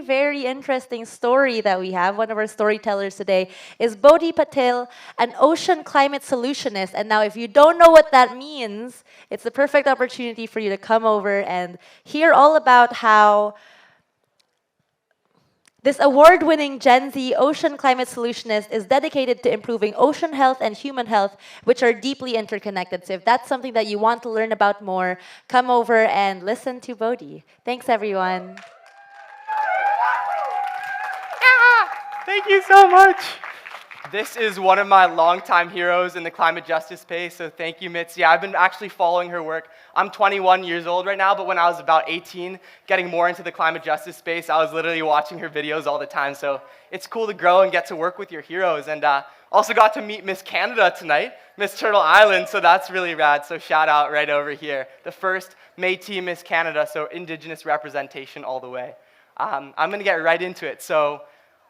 very interesting story that we have. One of our storytellers today is Bodhi Patil, an ocean climate solutionist. And now, if you don't know what that means, it's the perfect opportunity for you to come over and hear all about how this award-winning Gen Z ocean climate solutionist is dedicated to improving ocean health and human health, which are deeply interconnected. So if that's something that you want to learn about more, come over and listen to Bodhi. Thanks, everyone. Thank you so much. This is one of my longtime heroes in the climate justice space, so thank you, Mitzi. I've been actually following her work. I'm 21 years old right now, but when I was about 18, getting more into the climate justice space, I was literally watching her videos all the time, so it's cool to grow and get to work with your heroes. And also got to meet Miss Canada tonight, Miss Turtle Island, so that's really rad, so shout out right over here. The first Métis Miss Canada, so Indigenous representation all the way. I'm going to get right into it. So,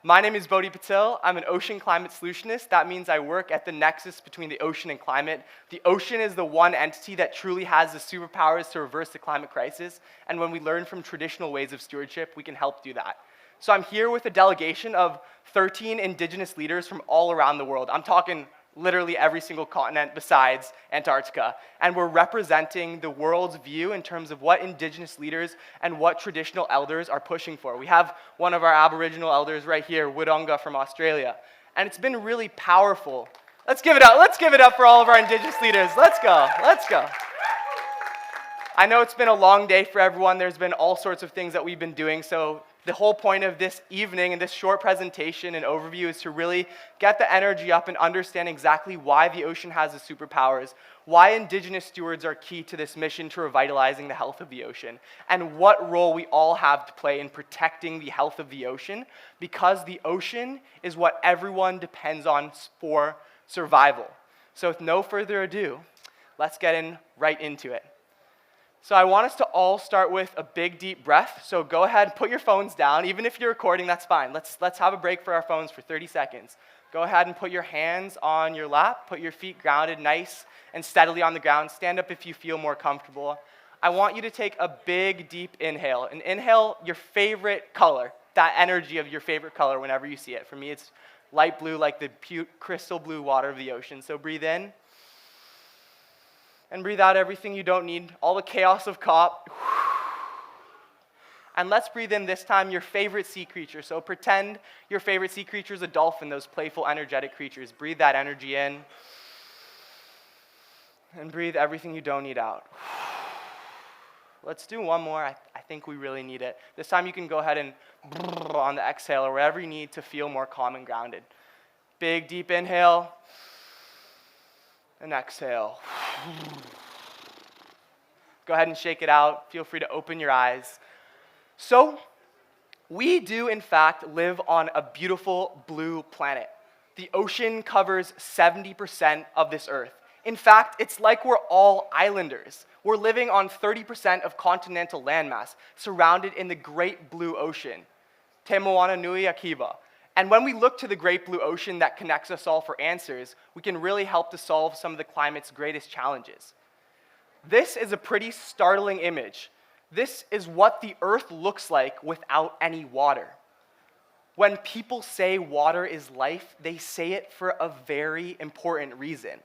my name is Bodhi Patil. I'm an ocean climate solutionist. That means I work at the nexus between the ocean and climate. The ocean is the one entity that truly has the superpowers to reverse the climate crisis, and when we learn from traditional ways of stewardship, we can help do that. So I'm here with a delegation of 13 Indigenous leaders from all around the world. I'm talking literally every single continent besides Antarctica. And we're representing the world's view in terms of what Indigenous leaders and what traditional elders are pushing for. We have one of our Aboriginal elders right here, Wodonga from Australia. And it's been really powerful. Let's give it up for all of our Indigenous leaders. Let's go. I know it's been a long day for everyone. There's been all sorts of things that we've been doing, so the whole point of this evening and this short presentation and overview is to really get the energy up and understand exactly why the ocean has the superpowers, why Indigenous stewards are key to this mission to revitalizing the health of the ocean, and what role we all have to play in protecting the health of the ocean, because the ocean is what everyone depends on for survival. So with no further ado, let's get right into it. So I want us to all start with a big, deep breath. So go ahead, put your phones down. Even if you're recording, that's fine. Let's have a break for our phones for 30 seconds. Go ahead and put your hands on your lap. Put your feet grounded nice and steadily on the ground. Stand up if you feel more comfortable. I want you to take a big, deep inhale. And inhale your favorite color, that energy of your favorite color whenever you see it. For me, it's light blue, like the crystal blue water of the ocean. So breathe in. And breathe out everything you don't need, all the chaos of COP. And let's breathe in this time your favorite sea creature. So pretend your favorite sea creature is a dolphin, those playful, energetic creatures. Breathe that energy in. And breathe everything you don't need out. Let's do one more. I think we really need it. This time you can go ahead and on the exhale or wherever you need to feel more calm and grounded. Big, deep inhale. And exhale. Go ahead and shake it out. Feel free to open your eyes. So, we do in fact live on a beautiful blue planet. The ocean covers 70% of this earth. In fact, it's like we're all islanders. We're living on 30% of continental landmass, surrounded in the great blue ocean. Te moana nui akiva. And when we look to the great blue ocean that connects us all for answers, we can really help to solve some of the climate's greatest challenges. This is a pretty startling image. This is what the earth looks like without any water. When people say water is life, they say it for a very important reason.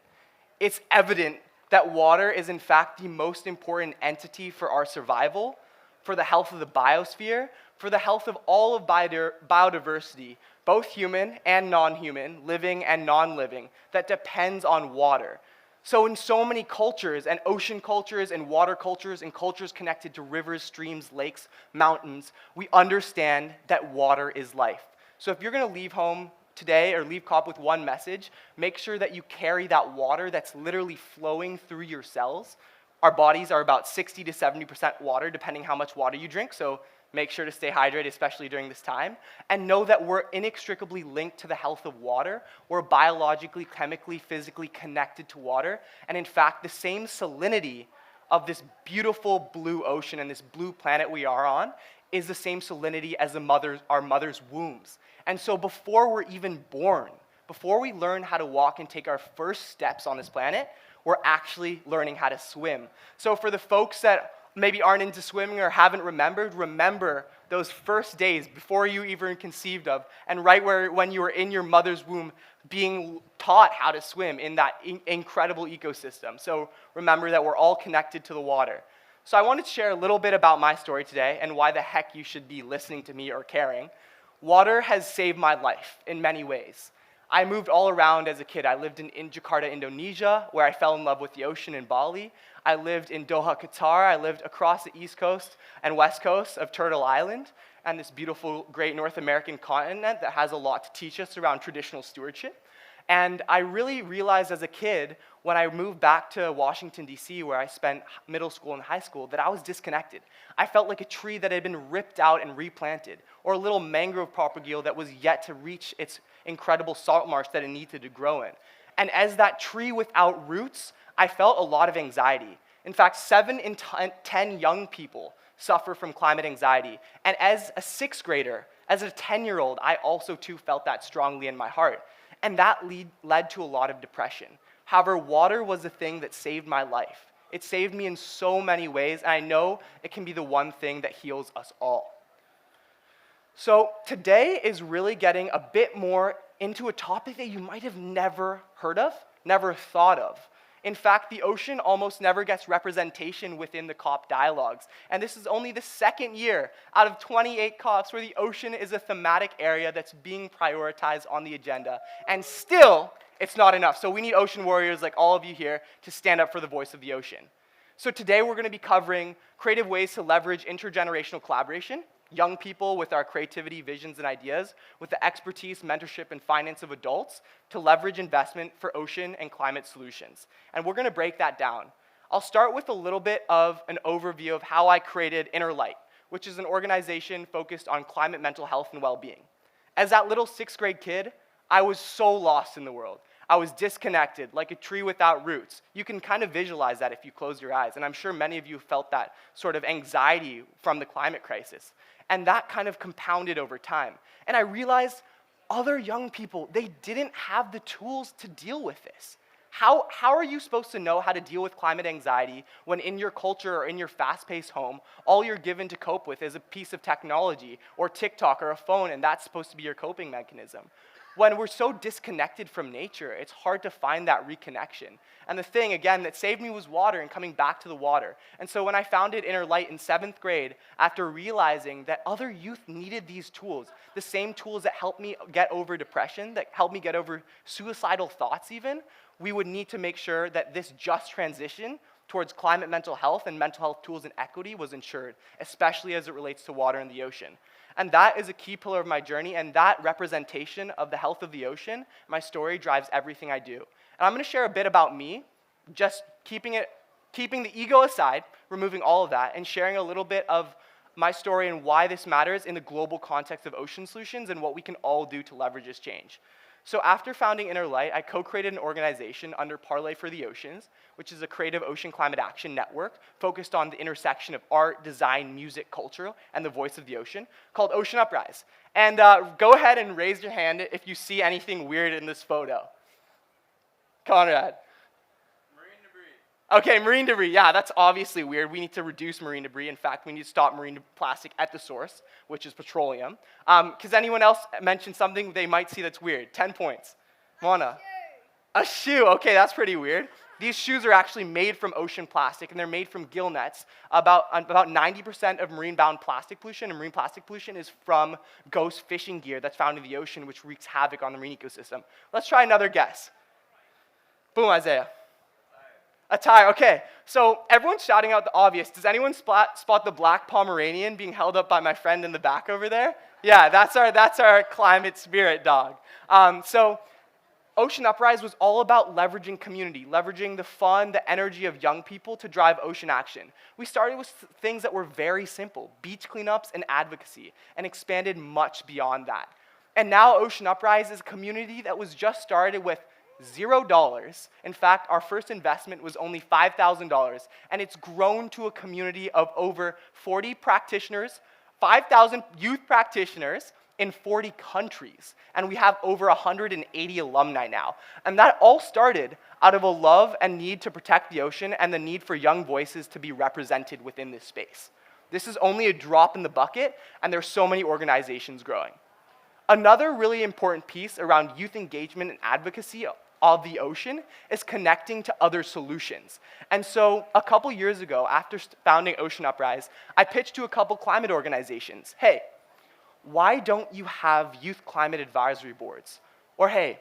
It's evident that water is in fact the most important entity for our survival, for the health of the biosphere, for the health of all of biodiversity, both human and non-human, living and non-living, that depends on water. So in so many cultures, and ocean cultures and water cultures and cultures connected to rivers, streams, lakes, mountains, we understand that water is life. So if you're going to leave home today or leave COP with one message, make sure that you carry that water that's literally flowing through your cells. Our bodies are about 60 to 70% water, depending how much water you drink, so make sure to stay hydrated, especially during this time. And know that we're inextricably linked to the health of water. We're biologically, chemically, physically connected to water. And in fact, the same salinity of this beautiful blue ocean and this blue planet we are on is the same salinity as our mother's wombs. And so before we're even born, before we learn how to walk and take our first steps on this planet, we're actually learning how to swim. So for the folks that maybe aren't into swimming or haven't remember those first days before you even conceived of, and right when you were in your mother's womb being taught how to swim in that incredible ecosystem. So remember that we're all connected to the water. So I wanted to share a little bit about my story today and why the heck you should be listening to me or caring. Water has saved my life in many ways. I moved all around as a kid. I lived in Jakarta, Indonesia, where I fell in love with the ocean in Bali. I lived in Doha, Qatar. I lived across the east coast and west coast of Turtle Island and this beautiful, great North American continent that has a lot to teach us around traditional stewardship. And I really realized as a kid, when I moved back to Washington, D.C., where I spent middle school and high school, that I was disconnected. I felt like a tree that had been ripped out and replanted, or a little mangrove propagule that was yet to reach its incredible salt marsh that it needed to grow in. And as that tree without roots, I felt a lot of anxiety. In fact, 7 in 10 young people suffer from climate anxiety. And as a 6th grader, as a 10-year-old, I also too felt that strongly in my heart. And that led to a lot of depression. However, water was the thing that saved my life. It saved me in so many ways, and I know it can be the one thing that heals us all. So today is really getting a bit more into a topic that you might have never heard of, never thought of. In fact, the ocean almost never gets representation within the COP dialogues. And this is only the 2nd year out of 28 COPs where the ocean is a thematic area that's being prioritized on the agenda. And still, it's not enough. So we need ocean warriors like all of you here to stand up for the voice of the ocean. So today we're going to be covering creative ways to leverage intergenerational collaboration, young people with our creativity, visions, and ideas, with the expertise, mentorship, and finance of adults to leverage investment for ocean and climate solutions. And we're going to break that down. I'll start with a little bit of an overview of how I created Inner Light, which is an organization focused on climate mental health and well-being. As that little 6th grade kid, I was so lost in the world. I was disconnected, like a tree without roots. You can kind of visualize that if you close your eyes, and I'm sure many of you felt that sort of anxiety from the climate crisis. And that kind of compounded over time. And I realized other young people, they didn't have the tools to deal with this. How are you supposed to know how to deal with climate anxiety when in your culture or in your fast-paced home, all you're given to cope with is a piece of technology or TikTok or a phone, and that's supposed to be your coping mechanism? When we're so disconnected from nature, it's hard to find that reconnection. And the thing, again, that saved me was water and coming back to the water. And so when I founded Inner Light in 7th grade, after realizing that other youth needed these tools, the same tools that helped me get over depression, that helped me get over suicidal thoughts even, we would need to make sure that this just transition towards climate mental health and mental health tools and equity was ensured, especially as it relates to water and the ocean. And that is a key pillar of my journey, and that representation of the health of the ocean, my story, drives everything I do. And I'm going to share a bit about me, just keeping the ego aside, removing all of that, and sharing a little bit of my story and why this matters in the global context of ocean solutions and what we can all do to leverage this change. So after founding Inner Light, I co-created an organization under Parlay for the Oceans, which is a creative ocean climate action network focused on the intersection of art, design, music, culture, and the voice of the ocean, called Ocean Uprise. And go ahead and raise your hand if you see anything weird in this photo. Conrad. Okay, marine debris, yeah, that's obviously weird. We need to reduce marine debris. In fact, we need to stop marine plastic at the source, which is petroleum. Because anyone else mention something they might see that's weird? 10 points. Mona. A shoe, okay, that's pretty weird. These shoes are actually made from ocean plastic, and they're made from gill nets. About 90% of marine-bound plastic pollution, and marine plastic pollution is from ghost fishing gear that's found in the ocean, which wreaks havoc on the marine ecosystem. Let's try another guess. Boom, Isaiah. A tire, okay. So everyone's shouting out the obvious. Does anyone spot the black Pomeranian being held up by my friend in the back over there? Yeah, that's our climate spirit dog. So Ocean Uprise was all about leveraging community, leveraging the fun, the energy of young people to drive ocean action. We started with things that were very simple, beach cleanups and advocacy, and expanded much beyond that. And now Ocean Uprise is a community that was just started with $0. In fact, our first investment was only $5,000, and it's grown to a community of over 40 practitioners, 5,000 youth practitioners in 40 countries, and we have over 180 alumni now. And that all started out of a love and need to protect the ocean and the need for young voices to be represented within this space. This is only a drop in the bucket, and there's so many organizations growing. Another really important piece around youth engagement and advocacy of the ocean is connecting to other solutions. And so a couple years ago, after founding Ocean Uprise, I pitched to a couple climate organizations, hey, why don't you have youth climate advisory boards? Or hey,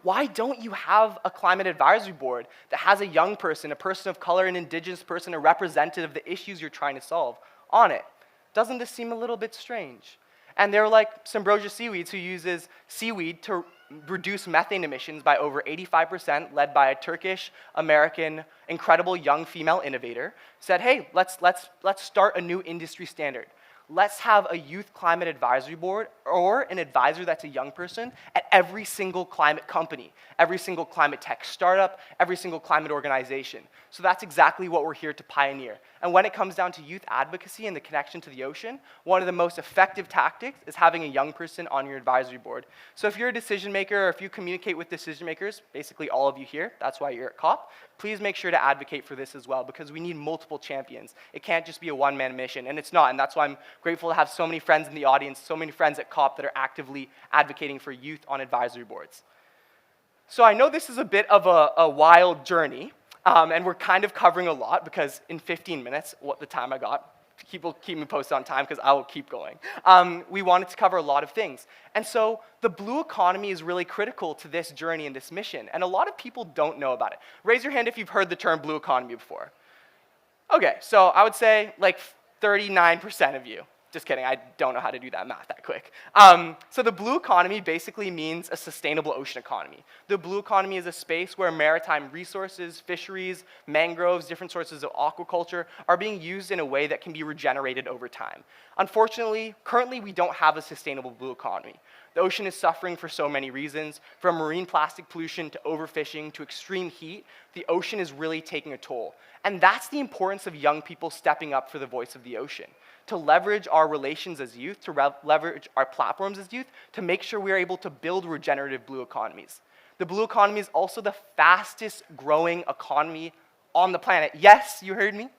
why don't you have a climate advisory board that has a young person, a person of color, an indigenous person, a representative of the issues you're trying to solve on it? Doesn't this seem a little bit strange? And they're like Symbrosia Seaweeds, who uses seaweed to reduce methane emissions by over 85%, led by a Turkish-American, incredible young female innovator, said, hey, let's start a new industry standard. Let's have a youth climate advisory board or an advisor that's a young person at every single climate company, every single climate tech startup, every single climate organization. So that's exactly what we're here to pioneer. And when it comes down to youth advocacy and the connection to the ocean, one of the most effective tactics is having a young person on your advisory board. So if you're a decision maker or if you communicate with decision makers, basically all of you here, that's why you're at COP, please make sure to advocate for this as well, because we need multiple champions. It can't just be a one-man mission, and it's not, and that's why I'm grateful to have so many friends in the audience, so many friends at COP that are actively advocating for youth on advisory boards. So I know this is a bit of a wild journey, and we're kind of covering a lot because in 15 minutes, what the time I got, people keep me posted on time because I will keep going. We wanted to cover a lot of things. And so the blue economy is really critical to this journey and this mission, and a lot of people don't know about it. Raise your hand if you've heard the term blue economy before. Okay, so I would say like 39% of you. Just kidding, I don't know how to do that math that quick. So the blue economy basically means a sustainable ocean economy. The blue economy is a space where maritime resources, fisheries, mangroves, different sources of aquaculture are being used in a way that can be regenerated over time. Unfortunately, currently we don't have a sustainable blue economy. The ocean is suffering for so many reasons, from marine plastic pollution to overfishing to extreme heat. The ocean is really taking a toll. And that's the importance of young people stepping up for the voice of the ocean, to leverage our relations as youth, to leverage our platforms as youth, to make sure we are able to build regenerative blue economies. The blue economy is also the fastest growing economy on the planet. Yes, you heard me.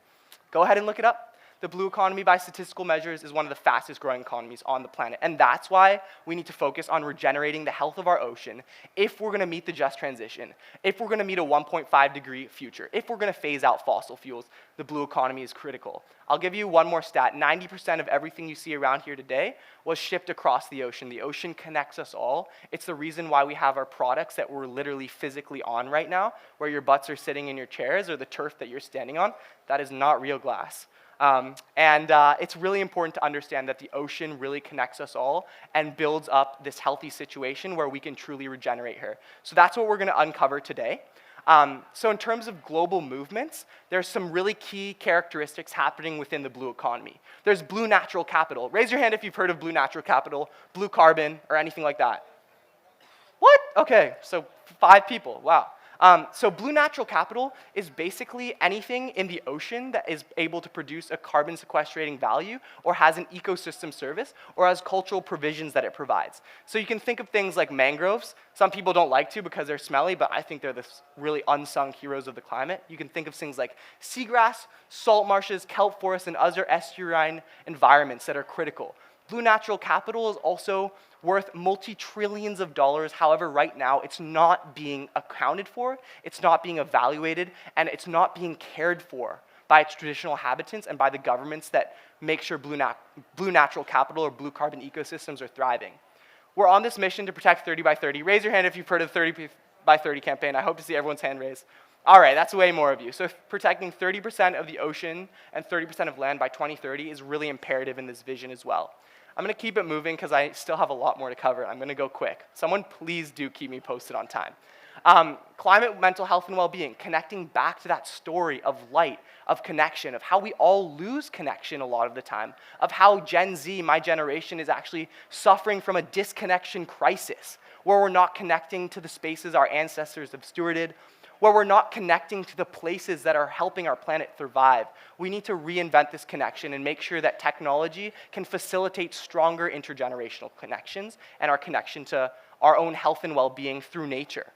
Go ahead and look it up. The blue economy, by statistical measures, is one of the fastest growing economies on the planet. And that's why we need to focus on regenerating the health of our ocean if we're going to meet the just transition, if we're going to meet a 1.5 degree future, if we're going to phase out fossil fuels. The blue economy is critical. I'll give you one more stat. 90% of everything you see around here today was shipped across the ocean. The ocean connects us all. It's the reason why we have our products that we're literally physically on right now, where your butts are sitting in your chairs or the turf that you're standing on. That is not real glass. It's really important to understand that the ocean really connects us all and builds up this healthy situation where we can truly regenerate here. So that's what we're going to uncover today. So in terms of global movements, there's some really key characteristics happening within the blue economy. There's blue natural capital. Raise your hand if you've heard of blue natural capital, blue carbon, or anything like that. What? Okay, so 5 people, wow. So blue natural capital is basically anything in the ocean that is able to produce a carbon sequestrating value or has an ecosystem service or has cultural provisions that it provides. So you can think of things like mangroves. Some people don't like to because they're smelly, but I think they're the really unsung heroes of the climate. You can think of things like seagrass, salt marshes, kelp forests, and other estuarine environments that are critical. Blue natural capital is also worth multi-trillions of dollars. However, right now, it's not being accounted for, it's not being evaluated, and it's not being cared for by its traditional habitants and by the governments that make sure blue natural capital or blue carbon ecosystems are thriving. We're on this mission to protect 30 by 30. Raise your hand if you've heard of the 30 by 30 campaign. I hope to see everyone's hand raised. All right, that's way more of you. So if protecting 30% of the ocean and 30% of land by 2030 is really imperative in this vision as well. I'm going to keep it moving because I still have a lot more to cover. I'm going to go quick. Someone please do keep me posted on time. Climate, mental health, and well-being, connecting back to that story of light, of connection, of how we all lose connection a lot of the time, of how Gen Z, my generation, is actually suffering from a disconnection crisis, where we're not connecting to the spaces our ancestors have stewarded, where we're not connecting to the places that are helping our planet survive. We need to reinvent this connection and make sure that technology can facilitate stronger intergenerational connections and our connection to our own health and well-being through nature.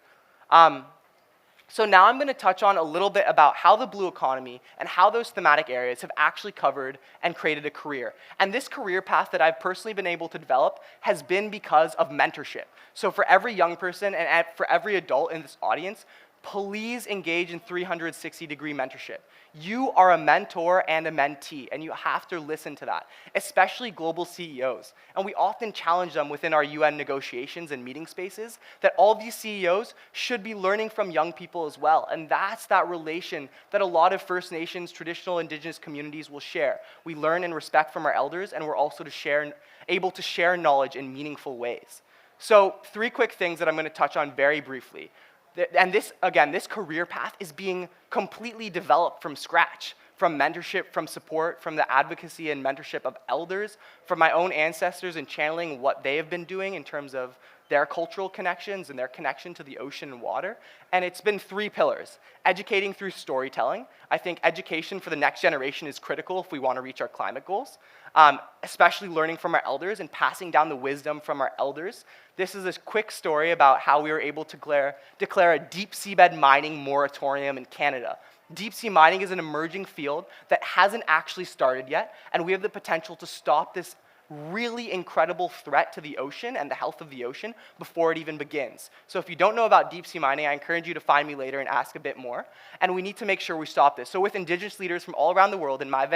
So now I'm going to touch on a little bit about how the blue economy and how those thematic areas have actually covered and created a career. And this career path that I've personally been able to develop has been because of mentorship. So for every young person and for every adult in this audience, please engage in 360-degree mentorship. You are a mentor and a mentee, and you have to listen to that, especially global CEOs. And we often challenge them within our UN negotiations and meeting spaces that all these CEOs should be learning from young people as well. And that's that relation that a lot of First Nations, traditional Indigenous communities will share. We learn and respect from our elders, and we're also able to share knowledge in meaningful ways. So 3 quick things that I'm going to touch on very briefly. And this, again, this career path is being completely developed from scratch, from mentorship, from support, from the advocacy and mentorship of elders, from my own ancestors and channeling what they have been doing in terms of their cultural connections and their connection to the ocean and water. And it's been 3 pillars. Educating through storytelling. I think education for the next generation is critical if we want to reach our climate goals. Especially learning from our elders and passing down the wisdom from our elders. This is a quick story about how we were able to declare a deep seabed mining moratorium in Canada. Deep sea mining is an emerging field that hasn't actually started yet, and we have the potential to stop this really incredible threat to the ocean and the health of the ocean before it even begins. So if you don't know about deep sea mining, I encourage you to find me later and ask a bit more. And we need to make sure we stop this. So with Indigenous leaders from all around the world, in my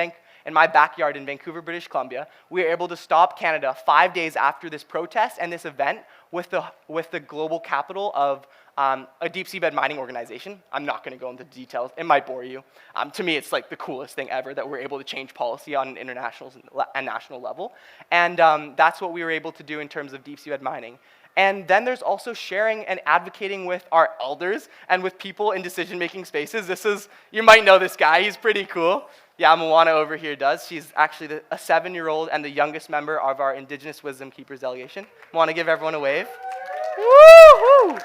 backyard in Vancouver, British Columbia, we were able to stop Canada 5 days after this protest and this event with the global capital of a deep seabed mining organization. I'm not going to go into details. It might bore you. To me, it's like the coolest thing ever that we're able to change policy on an international and national level. And that's what we were able to do in terms of deep seabed mining. And then there's also sharing and advocating with our elders and with people in decision-making spaces. You might know this guy. He's pretty cool. Yeah, Moana over here does. She's actually a 7-year-old and the youngest member of our Indigenous Wisdom Keepers delegation. Want to give everyone a wave? Woo-hoo!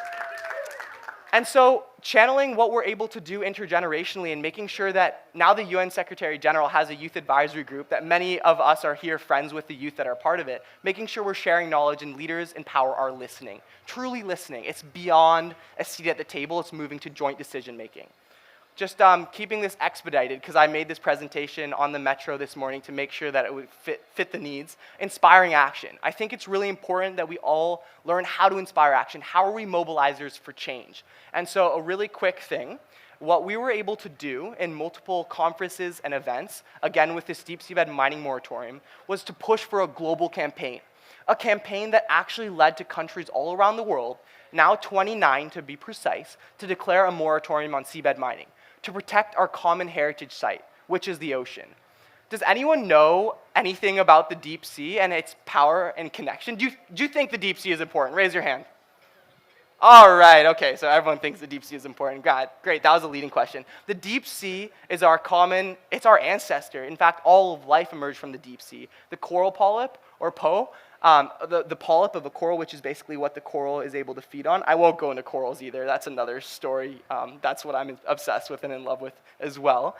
And so channeling what we're able to do intergenerationally and making sure that now the UN Secretary General has a youth advisory group, that many of us are here friends with the youth that are part of it, making sure we're sharing knowledge and leaders in power are listening, truly listening. It's beyond a seat at the table, it's moving to joint decision making. Just keeping this expedited, because I made this presentation on the Metro this morning to make sure that it would fit the needs. Inspiring action. I think it's really important that we all learn how to inspire action. How are we mobilizers for change? And so a really quick thing, what we were able to do in multiple conferences and events, again with this deep seabed mining moratorium, was to push for a global campaign. A campaign that actually led to countries all around the world, now 29 to be precise, to declare a moratorium on seabed mining, to protect our common heritage site, which is the ocean. Does anyone know anything about the deep sea and its power and connection? Do you think the deep sea is important? Raise your hand. All right, okay, so everyone thinks the deep sea is important. God, great, that was a leading question. The deep sea is it's our ancestor. In fact, all of life emerged from the deep sea. The coral polyp, or Po, the polyp of a coral, which is basically what the coral is able to feed on. I won't go into corals either. That's another story. That's what I'm obsessed with and in love with as well.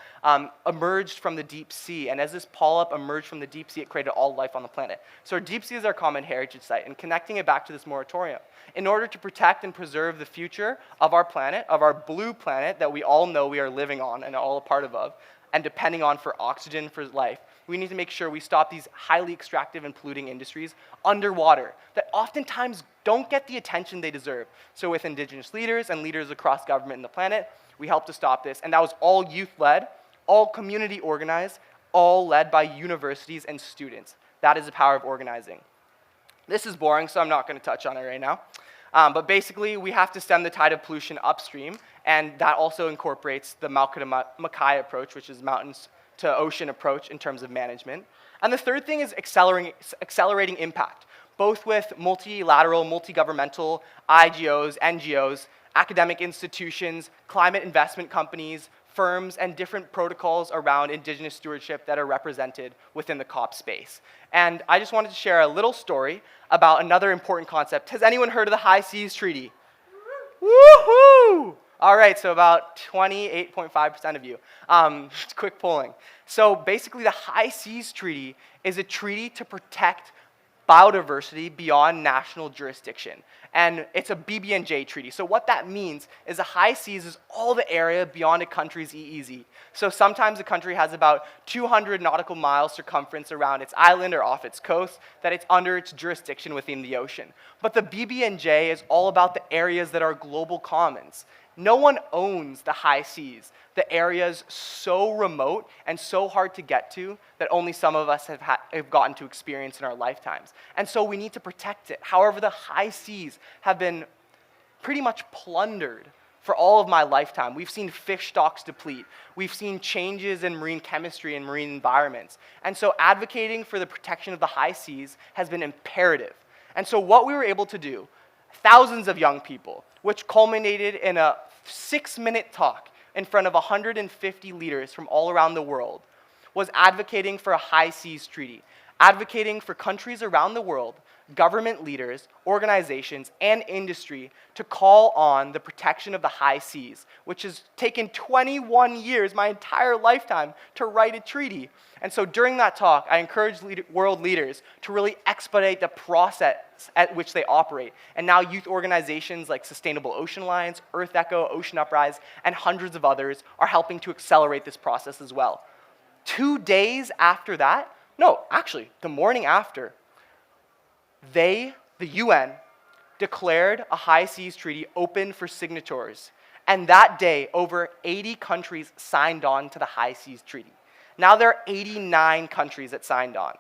Emerged from the deep sea. And as this polyp emerged from the deep sea, it created all life on the planet. So our deep sea is our common heritage site. And connecting it back to this moratorium, in order to protect and preserve the future of our planet, of our blue planet that we all know we are living on and all a part of, and depending on for oxygen for life, we need to make sure we stop these highly extractive and polluting industries underwater that oftentimes don't get the attention they deserve. So with Indigenous leaders and leaders across government and the planet, we helped to stop this. And that was all youth-led, all community organized, all led by universities and students. That is the power of organizing. This is boring, so I'm not going to touch on it right now. But basically, we have to stem the tide of pollution upstream, and that also incorporates the Malkata Makai approach, which is mountains to ocean approach in terms of management. And the third thing is accelerating impact, both with multilateral, multi-governmental IGOs, NGOs, academic institutions, climate investment companies, firms, and different protocols around Indigenous stewardship that are represented within the COP space. And I just wanted to share a little story about another important concept. Has anyone heard of the High Seas Treaty? Woohoo! All right, so about 28.5% of you. Quick polling. So basically, the High Seas Treaty is a treaty to protect biodiversity beyond national jurisdiction. And it's a BB&J treaty. So what that means is the high seas is all the area beyond a country's EEZ. So sometimes a country has about 200 nautical miles circumference around its island or off its coast that it's under its jurisdiction within the ocean. But the BB&J is all about the areas that are global commons. No one owns the high seas, the areas so remote and so hard to get to that only some of us have gotten to experience in our lifetimes. And so we need to protect it. However, the high seas have been pretty much plundered for all of my lifetime. We've seen fish stocks deplete. We've seen changes in marine chemistry and marine environments. And so advocating for the protection of the high seas has been imperative. And so what we were able to do, thousands of young people, which culminated in a 6-minute talk in front of 150 leaders from all around the world, was advocating for a high seas treaty, advocating for countries around the world, government leaders, organizations, and industry to call on the protection of the high seas, which has taken 21 years, my entire lifetime, to write a treaty. And so during that talk, I encouraged world leaders to really expedite the process at which they operate. And now youth organizations like Sustainable Ocean Alliance, Earth Echo, Ocean Uprise, and hundreds of others are helping to accelerate this process as well. 2 days after that, no, actually, the morning after, the UN, declared a high seas treaty open for signatories. And that day, over 80 countries signed on to the high seas treaty. Now there are 89 countries that signed on.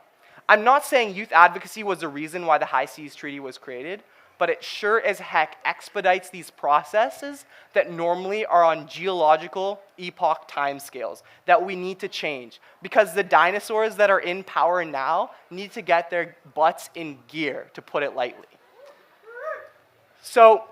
I'm not saying youth advocacy was the reason why the high seas treaty was created, but it sure as heck expedites these processes that normally are on geological epoch timescales that we need to change, because the dinosaurs that are in power now need to get their butts in gear, to put it lightly. So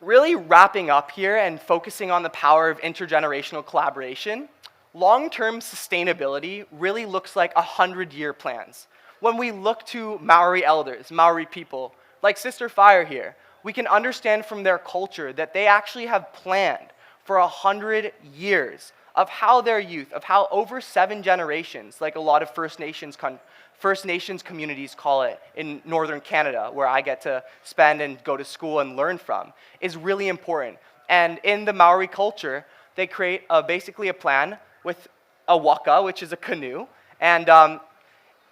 really wrapping up here and focusing on the power of intergenerational collaboration, long-term sustainability really looks like 100-year plans. When we look to Maori elders, Maori people, like Sister Fire here, we can understand from their culture that they actually have planned for 100 years of how their youth, of how over 7 generations, like a lot of First Nations communities call it in Northern Canada, where I get to spend and go to school and learn from, is really important. And in the Maori culture, they create basically a plan with a waka, which is a canoe, and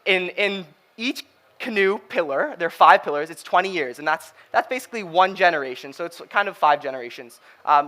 in each canoe pillar, there are 5 pillars, it's 20 years, and that's basically 1 generation, so it's kind of 5 generations.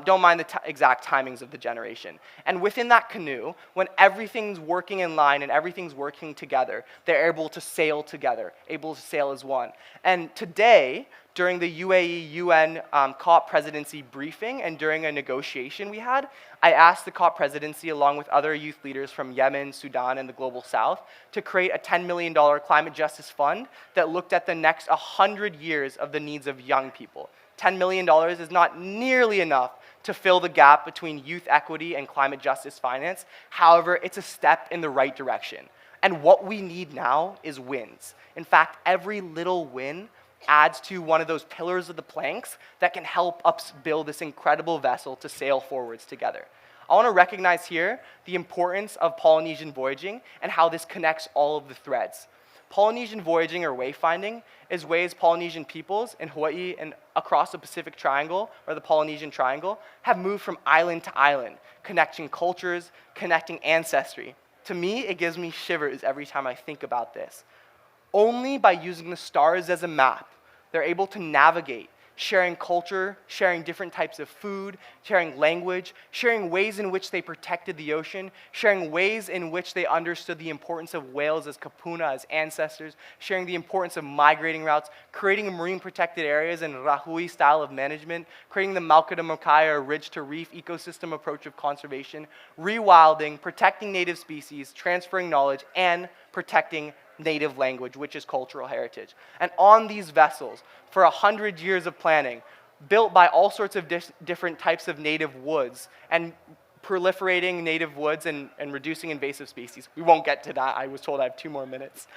Don't mind the exact timings of the generation. And within that canoe, when everything's working in line and everything's working together, they're able to sail together, able to sail as one. And today, during the UAE UN COP presidency briefing and during a negotiation we had, I asked the COP presidency, along with other youth leaders from Yemen, Sudan, and the Global South, to create a $10 million climate justice fund that looked at the next 100 years of the needs of young people. $10 million is not nearly enough to fill the gap between youth equity and climate justice finance. However, it's a step in the right direction. And what we need now is wins. In fact, every little win adds to one of those pillars of the planks that can help us build this incredible vessel to sail forwards together. I want to recognize here the importance of Polynesian voyaging and how this connects all of the threads. Polynesian voyaging or wayfinding is ways Polynesian peoples in Hawaii and across the Pacific Triangle, or the Polynesian Triangle, have moved from island to island, connecting cultures, connecting ancestry. To me, it gives me shivers every time I think about this. Only by using the stars as a map, they're able to navigate, sharing culture, sharing different types of food, sharing language, sharing ways in which they protected the ocean, sharing ways in which they understood the importance of whales as kapuna, as ancestors, sharing the importance of migrating routes, creating marine protected areas and rahui style of management, creating the Maukadamakaya ridge to reef ecosystem approach of conservation, rewilding, protecting native species, transferring knowledge, and protecting native language, which is cultural heritage. And on these vessels, for 100 years of planning, built by all sorts of different types of native woods, and proliferating native woods and reducing invasive species, we won't get to that, I was told I have 2 more minutes,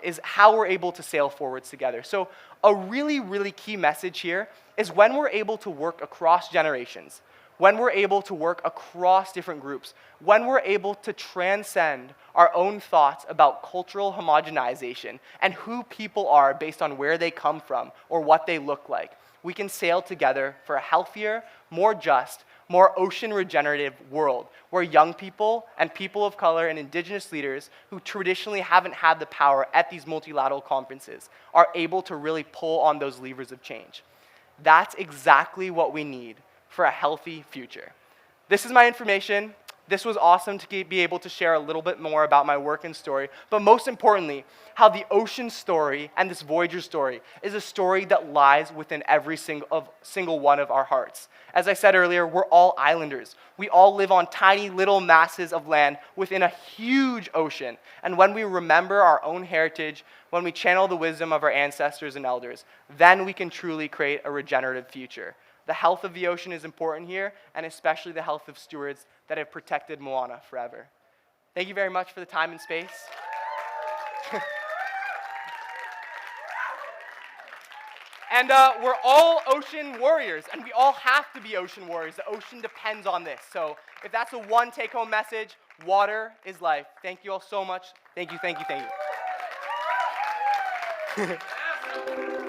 is how we're able to sail forwards together. So a really, really key message here is when we're able to work across generations, when we're able to work across different groups, when we're able to transcend our own thoughts about cultural homogenization and who people are based on where they come from or what they look like, we can sail together for a healthier, more just, more ocean regenerative world where young people and people of color and indigenous leaders who traditionally haven't had the power at these multilateral conferences are able to really pull on those levers of change. That's exactly what we need for a healthy future. This is my information. This was awesome to be able to share a little bit more about my work and story, but most importantly, how the ocean story and this Voyager story is a story that lies within every single one of our hearts. As I said earlier, we're all islanders. We all live on tiny little masses of land within a huge ocean. And when we remember our own heritage, when we channel the wisdom of our ancestors and elders, then we can truly create a regenerative future. The health of the ocean is important here, and especially the health of stewards that have protected Moana forever. Thank you very much for the time and space. And we're all ocean warriors, and we all have to be ocean warriors. The ocean depends on this. So if that's a one take-home message, water is life. Thank you all so much. Thank you, thank you, thank you.